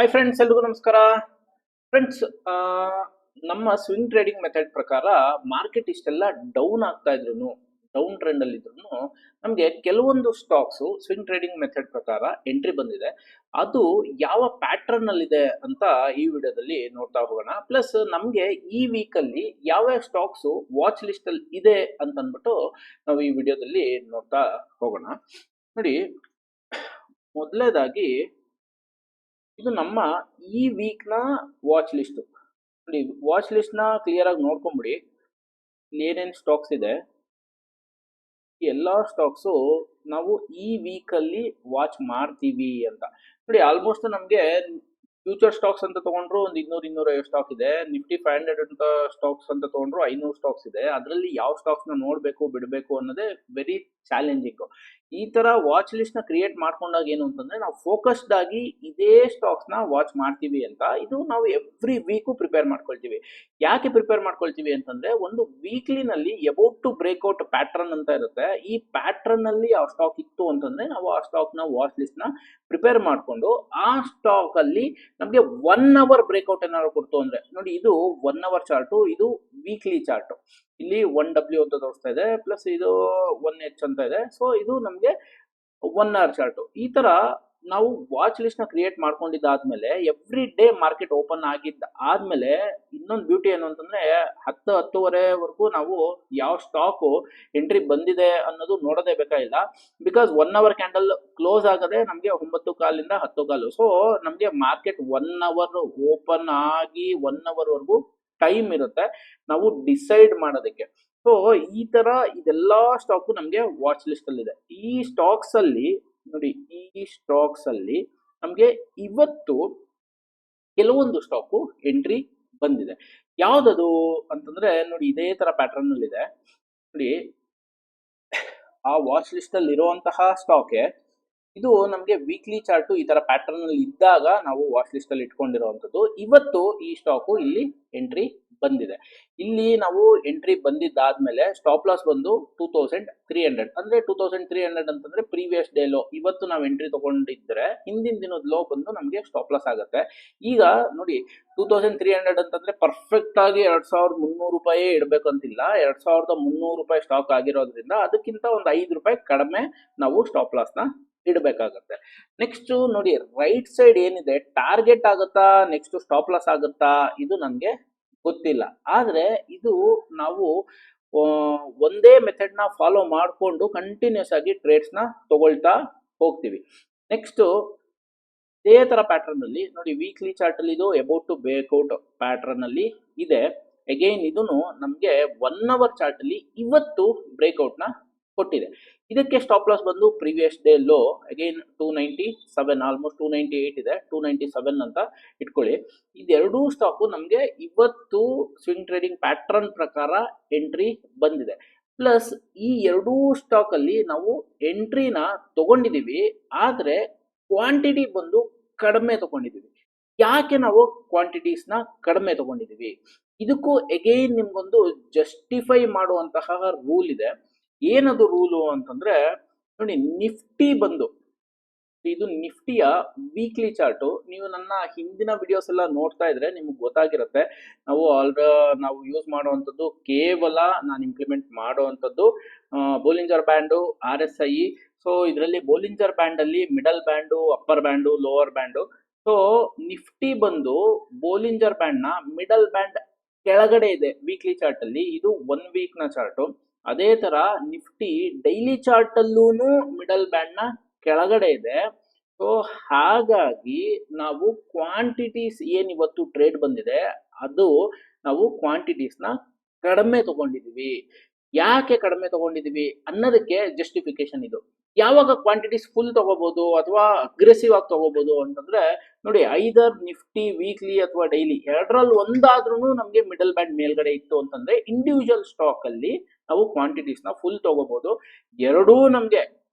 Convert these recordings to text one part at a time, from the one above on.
Hi friends, ಎಲ್ರಿಗೂ ನಮಸ್ಕಾರ. Friends, ನಮ್ಮ ಸ್ವಿಂಗ್ ಟ್ರೇಡಿಂಗ್ ಮೆಥಡ್ ಪ್ರಕಾರ ಮಾರ್ಕೆಟ್ ಇಷ್ಟೆಲ್ಲ ಡೌನ್ ಆಗ್ತಾ ಇದ್ರು, ಡೌನ್ ಟ್ರೆಂಡ್ ಅಲ್ಲಿ ಇದ್ರು, ನಮಗೆ ಕೆಲವೊಂದು ಸ್ಟಾಕ್ಸ್ ಸ್ವಿಂಗ್ ಟ್ರೇಡಿಂಗ್ ಮೆಥಡ್ ಪ್ರಕಾರ ಎಂಟ್ರಿ ಬಂದಿದೆ. ಅದು ಯಾವ ಪ್ಯಾಟರ್ನ್ ಅಲ್ಲಿ ಇದೆ ಅಂತ ಈ ವಿಡಿಯೋದಲ್ಲಿ ನೋಡ್ತಾ ಹೋಗೋಣ. ಪ್ಲಸ್ ನಮಗೆ ಈ ವೀಕ್ ಅಲ್ಲಿ ಯಾವ ಸ್ಟಾಕ್ಸ್ ವಾಚ್ ಲಿಸ್ಟ್ ಅಲ್ಲಿ ಇದೆ ಅಂತ ಅಂದ್ಬಿಟ್ಟು ನಾವು ಈ ವಿಡಿಯೋದಲ್ಲಿ ನೋಡ್ತಾ ಹೋಗೋಣ. ನೋಡಿ, ಮೊದಲನೇದಾಗಿ ಇದು ನಮ್ಮ ಈ ವೀಕ್ ನ ವಾಚ್ ಲಿಸ್ಟ್. ನೋಡಿ, ವಾಚ್ ಲಿಸ್ಟ್ ನ ಕ್ಲಿಯರ್ ಆಗಿ ನೋಡ್ಕೊಂಬಿಡಿ. ಇಲ್ಲಿ ಏನೇನು ಸ್ಟಾಕ್ಸ್ ಇದೆ, ಈ ಎಲ್ಲಾ ಸ್ಟಾಕ್ಸು ನಾವು ಈ ವೀಕ್ ಅಲ್ಲಿ ವಾಚ್ ಮಾಡ್ತೀವಿ ಅಂತ. ನೋಡಿ, ಆಲ್ಮೋಸ್ಟ್ ನಮಗೆ ಫ್ಯೂಚರ್ ಸ್ಟಾಕ್ಸ್ ಅಂತ ತಗೊಂಡ್ರು ಒಂದು 200-250 ಸ್ಟಾಕ್ ಇದೆ. ನಿಫ್ಟಿ 500 ಅಂತ ಸ್ಟಾಕ್ಸ್ ಅಂತ ತಗೊಂಡ್ರು 500 ಸ್ಟಾಕ್ಸ್ ಇದೆ. ಅದರಲ್ಲಿ ಯಾವ ಸ್ಟಾಕ್ಸ್ ನ ನೋಡ್ಬೇಕು ಬಿಡಬೇಕು ಅನ್ನೋದೇ ವೆರಿ ಚಾಲೆಂಜಿಂಗ್. ಈ ತರ ವಾಚ್ ಲಿಸ್ಟ್ ನ ಕ್ರಿಯೇಟ್ ಮಾಡ್ಕೊಂಡಾಗ ಏನು ಅಂತಂದ್ರೆ, ನಾವು ಫೋಕಸ್ಡ್ ಆಗಿ ಇದೇ ಸ್ಟಾಕ್ಸ್ ನ ವಾಚ್ ಮಾಡ್ತೀವಿ ಅಂತ. ಇದು ನಾವು ಎವ್ರಿ ವೀಕು ಪ್ರಿಪೇರ್ ಮಾಡ್ಕೊಳ್ತೀವಿ. ಯಾಕೆ ಪ್ರಿಪೇರ್ ಮಾಡ್ಕೊಳ್ತೀವಿ ಅಂತಂದ್ರೆ, ಒಂದು ವೀಕ್ಲಿನಲ್ಲಿ ಅಬೌಟ್ ಟು ಬ್ರೇಕ್ಔಟ್ ಪ್ಯಾಟ್ರನ್ ಅಂತ ಇರುತ್ತೆ. ಈ ಪ್ಯಾಟ್ರನ್ ಅಲ್ಲಿ ಆ ಸ್ಟಾಕ್ ಇತ್ತು ಅಂತಂದ್ರೆ ನಾವು ಆ ಸ್ಟಾಕ್ ನ ವಾಚ್ ಲಿಸ್ಟ್ ನ ಪ್ರಿಪೇರ್ ಮಾಡ್ಕೊಂಡು ಆ ಸ್ಟಾಕ್ ಅಲ್ಲಿ ನಮಗೆ 1 ಅವರ್ ಬ್ರೇಕ್ಔಟ್ ಏನಾದ್ರು ಕೊಡ್ತು ಅಂದ್ರೆ, ನೋಡಿ ಇದು 1 ಅವರ್ ಚಾರ್ಟು, ಇದು ವೀಕ್ಲಿ ಚಾರ್ಟ್. ಇಲ್ಲಿ 1W ಅಂತ ತೋರಿಸ್ತಾ ಇದೆ, ಪ್ಲಸ್ ಇದು 1H ಅಂತ ಇದೆ. ಸೊ ಇದು ನಮಗೆ 1 ಅವರ್ ಚಾರ್ಟ್. ಈ ತರ ನಾವು ವಾಚ್ ಲಿಸ್ಟ್ ನ ಕ್ರಿಯೇಟ್ ಮಾಡ್ಕೊಂಡಿದ್ದಾದ್ಮೇಲೆ ಎವ್ರಿ ಡೇ ಮಾರ್ಕೆಟ್ ಓಪನ್ ಆಗಿದ್ದ ಆದ್ಮೇಲೆ ಇನ್ನೊಂದು ಬ್ಯೂಟಿ ಏನು ಅಂತಂದ್ರೆ, 10-10:30ವರೆಗೂ ನಾವು ಯಾವ ಸ್ಟಾಕ್ ಎಂಟ್ರಿ ಬಂದಿದೆ ಅನ್ನೋದು ನೋಡೋದೇ ಬೇಕಾಗಿಲ್ಲ. ಬಿಕಾಸ್ 1 ಅವರ್ ಕ್ಯಾಂಡಲ್ ಕ್ಲೋಸ್ ಆಗದೆ ನಮಗೆ 9:15 10:15. ಸೊ ನಮಗೆ ಮಾರ್ಕೆಟ್ 1 ಅವರ್ ಓಪನ್ ಆಗಿ 1 ಅವರ್ ವರೆಗೂ ಟೈಮ್ ಇರುತ್ತೆ ನಾವು ಡಿಸೈಡ್ ಮಾಡೋದಕ್ಕೆ. ಸೊ ಈ ತರ ಇದೆಲ್ಲಾ ಸ್ಟಾಕ್ ನಮಗೆ ವಾಚ್ ಲಿಸ್ಟ್ ಅಲ್ಲಿ ಇದೆ. ಈ ಸ್ಟಾಕ್ಸ್ ಅಲ್ಲಿ ನೋಡಿ, ಈ ಸ್ಟಾಕ್ಸ್ ಅಲ್ಲಿ ನಮಗೆ ಇವತ್ತು ಕೆಲವೊಂದು ಸ್ಟಾಕು ಎಂಟ್ರಿ ಬಂದಿದೆ. ಯಾವ್ದದು ಅಂತಂದ್ರೆ, ನೋಡಿ ಇದೇ ತರ ಪ್ಯಾಟರ್ನ್ ಅಲ್ಲಿ ಇದೆ. ನೋಡಿ, ಆ ವಾಚ್ ಲಿಸ್ಟ್ ಅಲ್ಲಿ ಇರುವಂತಹ ಸ್ಟಾಕ್ ಇದು ನಮಗೆ ವೀಕ್ಲಿ ಚಾರ್ಟು ಈ ತರ ಪ್ಯಾಟರ್ನ್ ಅಲ್ಲಿ ಇದ್ದಾಗ ನಾವು ವಾಚ್ ಲಿಸ್ಟ್ ಅಲ್ಲಿ ಇಟ್ಕೊಂಡಿರುವಂತದ್ದು. ಇವತ್ತು ಈ ಸ್ಟಾಕು ಇಲ್ಲಿ ಎಂಟ್ರಿ ಬಂದಿದೆ. ಇಲ್ಲಿ ನಾವು ಎಂಟ್ರಿ ಬಂದಿದ್ದಾದ್ಮೇಲೆ ಸ್ಟಾಪ್ ಲಾಸ್ ಬಂದು 2300. ಅಂದ್ರೆ 2300 ಅಂತಂದ್ರೆ ಪ್ರೀವಿಯಸ್ ಡೇ ಲೋ. ಇವತ್ತು ನಾವು ಎಂಟ್ರಿ ತಗೊಂಡಿದ್ರೆ ಹಿಂದಿನ ದಿನದ ಲೋ ಬಂದು ನಮಗೆ ಸ್ಟಾಪ್ ಲಾಸ್ ಆಗುತ್ತೆ. ಈಗ ನೋಡಿ, 2300 ಅಂತಂದ್ರೆ ಪರ್ಫೆಕ್ಟ್ ಆಗಿ 2300 ರೂಪಾಯಿ ಇಡಬೇಕಂತಿಲ್ಲ. 2300 ರೂಪಾಯಿ ಸ್ಟಾಕ್ ಆಗಿರೋದ್ರಿಂದ ಅದಕ್ಕಿಂತ ಒಂದು 5 ರೂಪಾಯಿ ಕಡಿಮೆ ನಾವು ಸ್ಟಾಪ್ ಲಾಸ್ ನ ಇಡಬೇಕಾಗತ್ತೆ. ನೆಕ್ಸ್ಟ್ ನೋಡಿ, ರೈಟ್ ಸೈಡ್ ಏನಿದೆ, ಟಾರ್ಗೆಟ್ ಆಗುತ್ತಾ ನೆಕ್ಸ್ಟ್ ಸ್ಟಾಪ್ ಲಾಸ್ ಆಗುತ್ತಾ ಇದು ನಮ್ಗೆ ಗೊತ್ತಿಲ್ಲ. ಆದ್ರೆ ಇದು ನಾವು ಒಂದೇ ಮೆಥಡ್ ನ ಫಾಲೋ ಮಾಡಿಕೊಂಡು ಕಂಟಿನ್ಯೂಸ್ ಆಗಿ ಟ್ರೇಡ್ಸ್ ನ ತಗೊಳ್ತಾ ಹೋಗ್ತೀವಿ. ನೆಕ್ಸ್ಟ್ ಇದೇ ತರ ಪ್ಯಾಟರ್ನ್ ಅಲ್ಲಿ ನೋಡಿ, ವೀಕ್ಲಿ ಚಾರ್ಟ್ ಅಲ್ಲಿ ಇದು ಅಬೌಟ್ ಟು ಬ್ರೇಕ್ಔಟ್ ಪ್ಯಾಟರ್ನ್ ಅಲ್ಲಿ ಇದೆ. ಅಗೈನ್ ಇದನ್ನು ನಮ್ಗೆ 1 ಅವರ್ ಚಾರ್ಟ್ ಅಲ್ಲಿ ಇವತ್ತು ಬ್ರೇಕ್ಔಟ್ ನ ಕೊಟ್ಟಿದೆ. ಇದಕ್ಕೆ ಸ್ಟಾಪ್ ಲಾಸ್ ಬಂದು previous day low again 297, almost 298 ಇದೆ, 297 ಅಂತ ಇಟ್ಕೊಳ್ಳಿ. ಇದೆರಡೂ ಸ್ಟಾಕು ನಮಗೆ ಇವತ್ತು ಸ್ವಿಂಗ್ ಟ್ರೇಡಿಂಗ್ ಪ್ಯಾಟರ್ನ್ ಪ್ರಕಾರ ಎಂಟ್ರಿ ಬಂದಿದೆ. ಪ್ಲಸ್ ಈ ಎರಡೂ ಸ್ಟಾಕ್ ಅಲ್ಲಿ ನಾವು ಎಂಟ್ರಿನ ತಗೊಂಡಿದೀವಿ, ಆದ್ರೆ ಕ್ವಾಂಟಿಟಿ ಬಂದು ಕಡಿಮೆ ತಗೊಂಡಿದೀವಿ. ಯಾಕೆ ನಾವು ಕ್ವಾಂಟಿಟೀಸ್ ನ ಕಡಿಮೆ ತಗೊಂಡಿದೀವಿ, ಇದಕ್ಕೂ ಅಗೈನ್ ನಿಮ್ಗೊಂದು ಜಸ್ಟಿಫೈ ಮಾಡುವಂತಹ ರೂಲ್ ಇದೆ. ಏನದು ರೂಲು ಅಂತಂದ್ರೆ, ನೋಡಿ ನಿಫ್ಟಿ ಬಂದು, ಇದು ನಿಫ್ಟಿಯ ವೀಕ್ಲಿ ಚಾರ್ಟು. ನೀವು ನನ್ನ ಹಿಂದಿನ ವಿಡಿಯೋಸ್ ಎಲ್ಲ ನೋಡ್ತಾ ಇದ್ರೆ ನಿಮ್ಗೆ ಗೊತ್ತಾಗಿರುತ್ತೆ. ನಾವು ಯೂಸ್ ಮಾಡುವಂಥದ್ದು ಕೇವಲ ನಾನು ಇಂಪ್ಲಿಮೆಂಟ್ ಮಾಡುವಂಥದ್ದು ಬೋಲಿಂಜರ್ ಬ್ಯಾಂಡು, RSI. ಸೊ ಇದರಲ್ಲಿ ಬೋಲಿಂಜರ್ ಬ್ಯಾಂಡ್ ಅಲ್ಲಿ middle band, upper band, lower band. So Nifty ಬಂದು ಬೋಲಿಂಜರ್ ಬ್ಯಾಂಡ್ ನ ಮಿಡಲ್ ಬ್ಯಾಂಡ್ ಕೆಳಗಡೆ ಇದೆ ವೀಕ್ಲಿ ಚಾರ್ಟ್ ಅಲ್ಲಿ. ಇದು 1 ವೀಕ್ ನ ಚಾರ್ಟು. ಅದೇ ತರ ನಿಫ್ಟಿ ಡೈಲಿ ಚಾರ್ಟ್ ಅಲ್ಲೂ ಮಿಡಲ್ ಬ್ಯಾಂಡ್ ನ ಕೆಳಗಡೆ ಇದೆ. ಸೊ ಹಾಗಾಗಿ ನಾವು ಕ್ವಾಂಟಿಟೀಸ್ ಏನ್ ಇವತ್ತು ಟ್ರೇಡ್ ಬಂದಿದೆ ಅದು ನಾವು ಕ್ವಾಂಟಿಟೀಸ್ ನ ಕಡಿಮೆ ತಗೊಂಡಿದೀವಿ. ಯಾಕೆ ಕಡಿಮೆ ತಗೊಂಡಿದೀವಿ ಅನ್ನೋದಕ್ಕೆ ಜಸ್ಟಿಫಿಕೇಶನ್ ಇದು. ಯಾವಾಗ ಕ್ವಾಂಟಿಟೀಸ್ ಫುಲ್ ತಗೋಬಹುದು ಅಥವಾ ಅಗ್ರೆಸಿವ್ ಆಗಿ ತಗೋಬಹುದು ಅಂತಂದ್ರೆ, ನೋಡಿ ಐದರ್ ನಿಫ್ಟಿ ವೀಕ್ಲಿ ಅಥವಾ ಡೈಲಿ ಎರಡರಲ್ಲಿ ಒಂದಾದ್ರೂ ನಮಗೆ ಮಿಡಲ್ ಬ್ಯಾಂಡ್ ಮೇಲ್ಗಡೆ ಇತ್ತು ಅಂತಂದ್ರೆ ಇಂಡಿವಿಜುವಲ್ ಸ್ಟಾಕ್ ಅಲ್ಲಿ ನಾವು ಕ್ವಾಂಟಿಟೀಸ್ ನ ಫುಲ್ ತಗೋಬಹುದು. ಎರಡೂ ನಮ್ಗೆ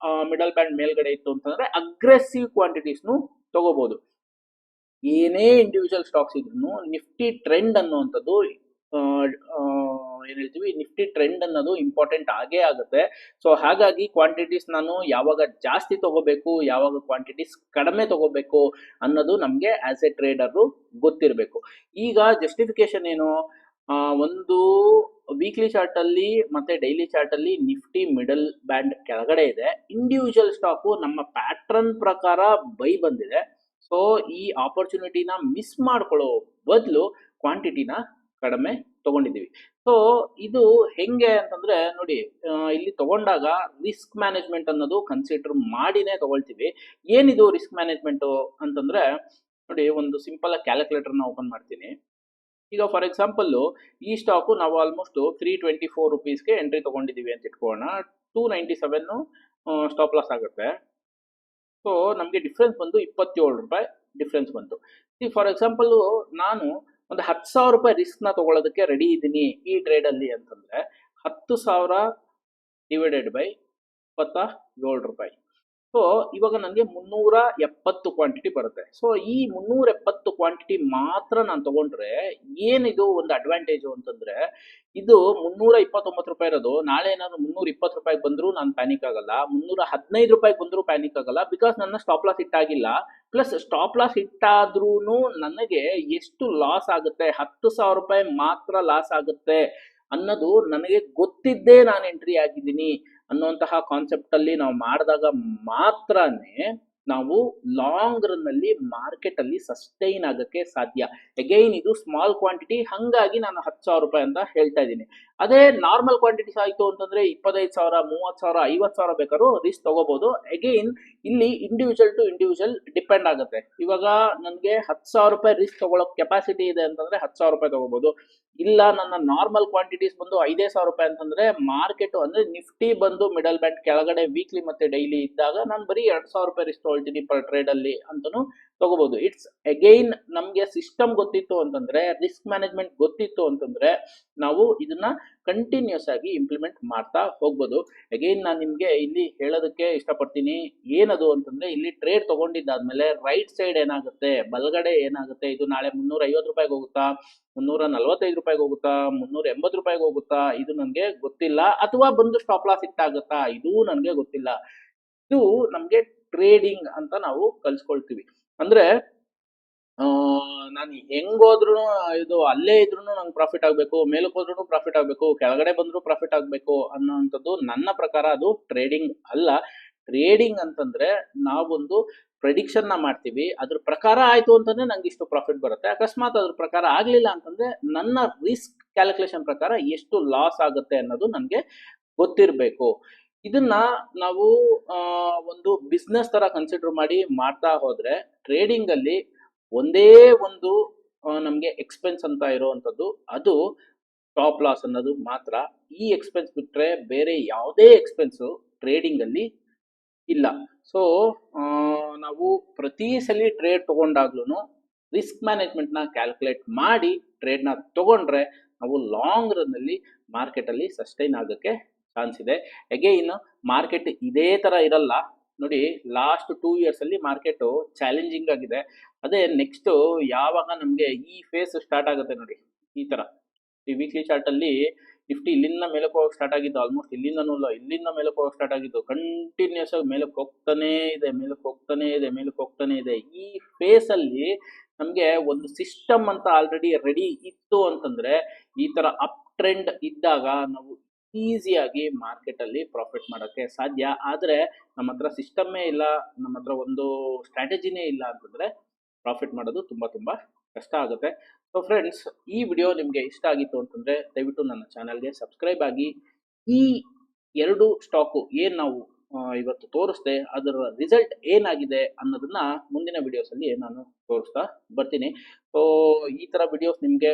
ಮಿಡಲ್ ಬ್ಯಾಂಡ್ ಮೇಲ್ಗಡೆ ಇತ್ತು ಅಂತಂದ್ರೆ ಅಗ್ರೆಸಿವ್ ಕ್ವಾಂಟಿಟೀಸ್ ತಗೋಬಹುದು. ಏನೇ ಇಂಡಿವಿಜುವಲ್ ಸ್ಟಾಕ್ಸ್ ಇದ್ರು ನಿಫ್ಟಿ ಟ್ರೆಂಡ್ ಅನ್ನುವಂಥದ್ದು ಏನು ಹೇಳ್ತೀವಿ ನಿಫ್ಟಿ ಟ್ರೆಂಡ್ ಅನ್ನೋದು ಇಂಪಾರ್ಟೆಂಟ್ ಆಗೇ ಆಗುತ್ತೆ. ಸೊ ಹಾಗಾಗಿ ಕ್ವಾಂಟಿಟೀಸ್ ನಾನು ಯಾವಾಗ ಜಾಸ್ತಿ ತಗೋಬೇಕು, ಯಾವಾಗ ಕ್ವಾಂಟಿಟೀಸ್ ಕಡಿಮೆ ತಗೋಬೇಕು ಅನ್ನೋದು ನಮಗೆ ಆಸ್ ಎ ಟ್ರೇಡರು ಗೊತ್ತಿರಬೇಕು. ಈಗ ಜಸ್ಟಿಫಿಕೇಶನ್ ಏನು, ಒಂದು ವೀಕ್ಲಿ ಚಾರ್ಟ್ ಅಲ್ಲಿ ಮತ್ತೆ ಡೈಲಿ ಚಾರ್ಟ್ ಅಲ್ಲಿ ನಿಫ್ಟಿ ಮಿಡಲ್ ಬ್ಯಾಂಡ್ ಕೆಳಗಡೆ ಇದೆ, ಇಂಡಿವಿಜುವಲ್ ಸ್ಟಾಕು ನಮ್ಮ ಪ್ಯಾಟ್ರನ್ ಪ್ರಕಾರ ಬೈ ಬಂದಿದೆ. ಸೊ ಈ ಆಪರ್ಚುನಿಟಿನ ಮಿಸ್ ಮಾಡ್ಕೊಳ್ಳೋ ಬದಲು ಕ್ವಾಂಟಿಟಿನ ಕಡಿಮೆ ತಗೊಂಡಿದ್ದೀವಿ. ಸೊ ಇದು ಹೆಂಗೆ ಅಂತಂದ್ರೆ ನೋಡಿ, ಇಲ್ಲಿ ತಗೊಂಡಾಗ ರಿಸ್ಕ್ ಮ್ಯಾನೇಜ್ಮೆಂಟ್ ಅನ್ನೋದು ಕನ್ಸಿಡರ್ ಮಾಡಿನೇ ತಗೊಳ್ತೀವಿ. ಏನಿದು ರಿಸ್ಕ್ ಮ್ಯಾನೇಜ್ಮೆಂಟು ಅಂತಂದ್ರೆ ನೋಡಿ, ಒಂದು ಸಿಂಪಲ್ ಕ್ಯಾಲ್ಕುಲೇಟರ್ನ ಓಪನ್ ಮಾಡ್ತೀನಿ. ಈಗ ಫಾರ್ ಎಕ್ಸಾಂಪಲ್ಲು ಈ ಸ್ಟಾಕು ನಾವು ಆಲ್ಮೋಸ್ಟ್ 324 ರುಪೀಸ್ಗೆ ಎಂಟ್ರಿ ತೊಗೊಂಡಿದ್ದೀವಿ ಅಂತ ಇಟ್ಕೊಳ್ಳೋಣ. 297 ಸ್ಟಾಪ್ ಲಾಸ್ ಆಗುತ್ತೆ. ಸೊ ನಮಗೆ ಡಿಫ್ರೆನ್ಸ್ ಬಂದು 27 ರೂಪಾಯಿ ಡಿಫ್ರೆನ್ಸ್ ಬಂತು. ಈ ಫಾರ್ ಎಕ್ಸಾಂಪಲ್ಲು ನಾನು ಒಂದು 10,000 ರೂಪಾಯಿ ರಿಸ್ಕ್ನ ತೊಗೊಳೋದಕ್ಕೆ ರೆಡಿ ಇದ್ದೀನಿ ಈ ಟ್ರೇಡಲ್ಲಿ ಅಂತಂದರೆ 10,000 ಡಿವೈಡೆಡ್ ಬೈ 27 ರೂಪಾಯಿ. ಸೊ ಇವಾಗ ನನಗೆ 370 ಕ್ವಾಂಟಿಟಿ ಬರುತ್ತೆ. ಸೊ ಈ 370 ಕ್ವಾಂಟಿಟಿ ಮಾತ್ರ ನಾನು ತಗೊಂಡ್ರೆ ಏನಿದು ಒಂದು ಅಡ್ವಾಂಟೇಜು ಅಂತಂದ್ರೆ, ಇದು 329 ರೂಪಾಯಿ ಇರೋದು ನಾಳೆ ಏನಾದ್ರು 320 ರೂಪಾಯಿಗೆ ಬಂದರೂ ನಾನು ಪ್ಯಾನಿಕ್ ಆಗಲ್ಲ, 315 ರೂಪಾಯಿಗೆ ಬಂದರೂ ಪ್ಯಾನಿಕ್ ಆಗಲ್ಲ. ಬಿಕಾಸ್ ನನ್ನ ಸ್ಟಾಪ್ ಲಾಸ್ ಹಿಟ್ಟಾಗಿಲ್ಲ. ಪ್ಲಸ್ ಸ್ಟಾಪ್ ಲಾಸ್ ಹಿಟ್ಟಾದ್ರೂ ನನಗೆ ಎಷ್ಟು ಲಾಸ್ ಆಗುತ್ತೆ, 10,000 ರೂಪಾಯಿ ಮಾತ್ರ ಲಾಸ್ ಆಗುತ್ತೆ ಅನ್ನೋದು ನನಗೆ ಗೊತ್ತಿದ್ದೇ ನಾನು ಎಂಟ್ರಿ ಆಗಿದ್ದೀನಿ ಅನ್ನುವಂತಹ ಕಾನ್ಸೆಪ್ಟ್ ಅಲ್ಲಿ ನಾವು ಮಾಡಿದಾಗ ಮಾತ್ರನೇ ನಾವು ಲಾಂಗ್ ರನ್ ಅಲ್ಲಿ ಮಾರ್ಕೆಟ್ ಅಲ್ಲಿ ಸಸ್ಟೈನ್ ಆಗಕ್ಕೆ ಸಾಧ್ಯ. ಅಗೈನ್ ಇದು ಸ್ಮಾಲ್ ಕ್ವಾಂಟಿಟಿ, ಹಂಗಾಗಿ ನಾನು 10,000 ರೂಪಾಯಿ ಅಂತ ಹೇಳ್ತಾ ಇದ್ದೀನಿ. ಅದೇ ನಾರ್ಮಲ್ ಕ್ವಾಂಟಿಟೀಸ್ ಆಯಿತು ಅಂತಂದ್ರೆ 25,000, 30,000, 50,000 ಬೇಕಾದ್ರೂ ರಿಸ್ಕ್ ತಗೋಬಹುದು. ಅಗೈನ್ ಇಲ್ಲಿ ಇಂಡಿವಿಜುವಲ್ ಟು ಇಂಡಿವಿಜುವಲ್ ಡಿಪೆಂಡ್ ಆಗುತ್ತೆ. ಇವಾಗ ನನಗೆ 10,000 ರೂಪಾಯಿ ರಿಸ್ಕ್ ತಗೊಳ್ಳೋ ಕೆಪಾಸಿಟಿ ಇದೆ ಅಂತಂದ್ರೆ 10,000 ರೂಪಾಯಿ ತಗೋಬಹುದು. ಇಲ್ಲ ನನ್ನ ನಾರ್ಮಲ್ ಕ್ವಾಂಟಿಟೀಸ್ ಬಂದು 5,000 ರೂಪಾಯಿ ಅಂತಂದ್ರೆ ಮಾರ್ಕೆಟ್ ಅಂದ್ರೆ ನಿಫ್ಟಿ ಬಂದು ಮಿಡಲ್ ಬ್ಯಾಂಡ್ ಕೆಳಗಡೆ ವೀಕ್ಲಿ ಮತ್ತೆ ಡೈಲಿ ಇದ್ದಾಗ ನಾನು ಬರೀ 2,000 ರೂಪಾಯಿ ರಿಸ್ಕ್ ತೊಗೊಳ್ತೀನಿ ಪರ್ ಟ್ರೇಡ್ ಅಲ್ಲಿ ಅಂತಾನು ತಗೋಬಹುದು. ಇಟ್ಸ್ ಅಗೈನ್ ನಮಗೆ ಸಿಸ್ಟಮ್ ಗೊತ್ತಿತ್ತು ಅಂತಂದ್ರೆ, ರಿಸ್ಕ್ ಮ್ಯಾನೇಜ್ಮೆಂಟ್ ಗೊತ್ತಿತ್ತು ಅಂತಂದ್ರೆ ನಾವು ಇದನ್ನ ಕಂಟಿನ್ಯೂಸ್ ಆಗಿ ಇಂಪ್ಲಿಮೆಂಟ್ ಮಾಡ್ತಾ ಹೋಗ್ಬೋದು. ಅಗೈನ್ ನಾನು ನಿಮ್ಗೆ ಇಲ್ಲಿ ಹೇಳೋದಕ್ಕೆ ಇಷ್ಟಪಡ್ತೀನಿ, ಏನದು ಅಂತಂದ್ರೆ ಇಲ್ಲಿ ಟ್ರೇಡ್ ತಗೊಂಡಿದ್ದಾದ್ಮೇಲೆ ರೈಟ್ ಸೈಡ್ ಏನಾಗುತ್ತೆ, ಬಲಗಡೆ ಏನಾಗುತ್ತೆ, ಇದು ನಾಳೆ 350 ರೂಪಾಯಿಗೆ ಹೋಗುತ್ತಾ, 345 ರೂಪಾಯಿಗೆ ಹೋಗುತ್ತಾ, 380 ರೂಪಾಯಿಗೆ ಹೋಗುತ್ತಾ, ಇದು ನನಗೆ ಗೊತ್ತಿಲ್ಲ. ಅಥವಾ ಬಂದು ಸ್ಟಾಪ್ ಲಾಸ್ ಹಿಟ್ಟಾಗುತ್ತಾ, ಇದೂ ನನಗೆ ಗೊತ್ತಿಲ್ಲ. ಇದು ನಮಗೆ ಟ್ರೇಡಿಂಗ್ ಅಂತ ನಾವು ಕಲ್ಸ್ಕೊಳ್ತೀವಿ. ಅಂದ್ರೆ ನಾನು ಹೆಂಗೋದ್ರೂ ಇದು ಅಲ್ಲೇ ಇದ್ರೂ ನಂಗೆ ಪ್ರಾಫಿಟ್ ಆಗಬೇಕು, ಮೇಲಕ್ಕೆ ಹೋದ್ರೂ ಪ್ರಾಫಿಟ್ ಆಗಬೇಕು, ಕೆಳಗಡೆ ಬಂದರೂ ಪ್ರಾಫಿಟ್ ಆಗಬೇಕು ಅನ್ನೋವಂಥದ್ದು ನನ್ನ ಪ್ರಕಾರ ಅದು ಟ್ರೇಡಿಂಗ್ ಅಲ್ಲ. ಟ್ರೇಡಿಂಗ್ ಅಂತಂದ್ರೆ ನಾವೊಂದು ಪ್ರೆಡಿಕ್ಷನ್ನ ಮಾಡ್ತೀವಿ, ಅದ್ರ ಪ್ರಕಾರ ಆಯ್ತು ಅಂತಂದ್ರೆ ನಂಗೆ ಇಷ್ಟು ಪ್ರಾಫಿಟ್ ಬರುತ್ತೆ. ಅಕಸ್ಮಾತ್ ಅದ್ರ ಪ್ರಕಾರ ಆಗಲಿಲ್ಲ ಅಂತಂದ್ರೆ ನನ್ನ ರಿಸ್ಕ್ ಕ್ಯಾಲ್ಕುಲೇಷನ್ ಪ್ರಕಾರ ಎಷ್ಟು ಲಾಸ್ ಆಗುತ್ತೆ ಅನ್ನೋದು ನನಗೆ ಗೊತ್ತಿರಬೇಕು. ಇದನ್ನ ನಾವು ಒಂದು ಬಿಸ್ನೆಸ್ ತರ ಕನ್ಸಿಡರ್ ಮಾಡಿ ಮಾಡ್ತಾ ಹೋದ್ರೆ ಟ್ರೇಡಿಂಗ್ ಅಲ್ಲಿ ಒಂದೇ ಒಂದು ನಮಗೆ ಎಕ್ಸ್ಪೆನ್ಸ್ ಅಂತ ಇರುವಂಥದ್ದು ಅದು ಸ್ಟಾಪ್ ಲಾಸ್ ಅನ್ನೋದು ಮಾತ್ರ. ಈ ಎಕ್ಸ್ಪೆನ್ಸ್ ಬಿಟ್ಟರೆ ಬೇರೆ ಯಾವುದೇ ಎಕ್ಸ್ಪೆನ್ಸು ಟ್ರೇಡಿಂಗ್ ಅಲ್ಲಿ ಇಲ್ಲ. ಸೊ ನಾವು ಪ್ರತಿ ಸಲ ಟ್ರೇಡ್ ತಗೊಂಡಾಗ್ಲೂ ರಿಸ್ಕ್ ಮ್ಯಾನೇಜ್ಮೆಂಟ್ನ ಕ್ಯಾಲ್ಕುಲೇಟ್ ಮಾಡಿ ಟ್ರೇಡ್ನ ತಗೊಂಡ್ರೆ ನಾವು ಲಾಂಗ್ ರನ್ನಲ್ಲಿ ಮಾರ್ಕೆಟಲ್ಲಿ ಸಸ್ಟೈನ್ ಆಗೋಕ್ಕೆ ಚಾನ್ಸ್ ಇದೆ. ಅಗೈನ್ ಮಾರ್ಕೆಟ್ ಇದೇ ಥರ ಇರಲ್ಲ ನೋಡಿ. ಲಾಸ್ಟ್ 2 years ಅಲ್ಲಿ ಮಾರ್ಕೆಟು ಚಾಲೆಂಜಿಂಗ್ ಆಗಿದೆ. ಅದೇ ನೆಕ್ಸ್ಟು ಯಾವಾಗ ನಮಗೆ ಈ ಫೇಸ್ ಸ್ಟಾರ್ಟ್ ಆಗುತ್ತೆ ನೋಡಿ, ಈ ಥರ ಈ ವೀಕ್ಲಿ ಚಾರ್ಟಲ್ಲಿ ನಿಫ್ಟಿ ಇಲ್ಲಿಂದ ಮೇಲಕ್ಕೆ ಹೋಗಕ್ಕೆ ಸ್ಟಾರ್ಟ್ ಆಗಿದ್ದು, ಆಲ್ಮೋಸ್ಟ್ ಇಲ್ಲಿಂದನೂ ಇಲ್ಲ, ಇಲ್ಲಿಂದ ಮೇಲಕ್ಕೆ ಹೋಗಕ್ಕೆ ಸ್ಟಾರ್ಟ್ ಆಗಿದ್ದು, ಕಂಟಿನ್ಯೂಸ್ ಆಗಿ ಮೇಲಕ್ಕೆ ಹೋಗ್ತಾನೇ ಇದೆ, ಮೇಲಕ್ಕೆ ಹೋಗ್ತಾನೇ ಇದೆ, ಮೇಲಕ್ಕೆ ಹೋಗ್ತಾನೇ ಇದೆ. ಈ ಫೇಸಲ್ಲಿ ನಮಗೆ ಒಂದು ಸಿಸ್ಟಮ್ ಅಂತ ಆಲ್ರೆಡಿ ರೆಡಿ ಇತ್ತು ಅಂತಂದರೆ ಈ ಥರ ಅಪ್ ಟ್ರೆಂಡ್ ಇದ್ದಾಗ ನಾವು ಈಸಿಯಾಗಿ ಮಾರ್ಕೆಟಲ್ಲಿ ಪ್ರಾಫಿಟ್ ಮಾಡೋಕ್ಕೆ ಸಾಧ್ಯ. ಆದರೆ ನಮ್ಮ ಹತ್ರ ಸಿಸ್ಟಮ್ಮೇ ಇಲ್ಲ, ನಮ್ಮ ಹತ್ರ ಒಂದು ಸ್ಟ್ರಾಟಜಿನೇ ಇಲ್ಲ ಅಂತಂದರೆ ಪ್ರಾಫಿಟ್ ಮಾಡೋದು ತುಂಬ ತುಂಬ ಕಷ್ಟ ಆಗುತ್ತೆ. ಸೊ ಫ್ರೆಂಡ್ಸ್, ಈ ವಿಡಿಯೋ ನಿಮಗೆ ಇಷ್ಟ ಆಗಿತ್ತು ಅಂತಂದರೆ ದಯವಿಟ್ಟು ನನ್ನ ಚಾನಲ್ಗೆ ಸಬ್ಸ್ಕ್ರೈಬ್ ಆಗಿ. ಈ 2 ಸ್ಟಾಕು ಏನು ನಾವು ಇವತ್ತು ತೋರಿಸ್ದೆ ಅದರ ರಿಸಲ್ಟ್ ಏನಾಗಿದೆ ಅನ್ನೋದನ್ನ ಮುಂದಿನ ವಿಡಿಯೋಸಲ್ಲಿ ನಾನು ತೋರಿಸ್ತಾ ಬರ್ತೀನಿ. ಸೊ ಈ ಥರ ವಿಡಿಯೋಸ್ ನಿಮಗೆ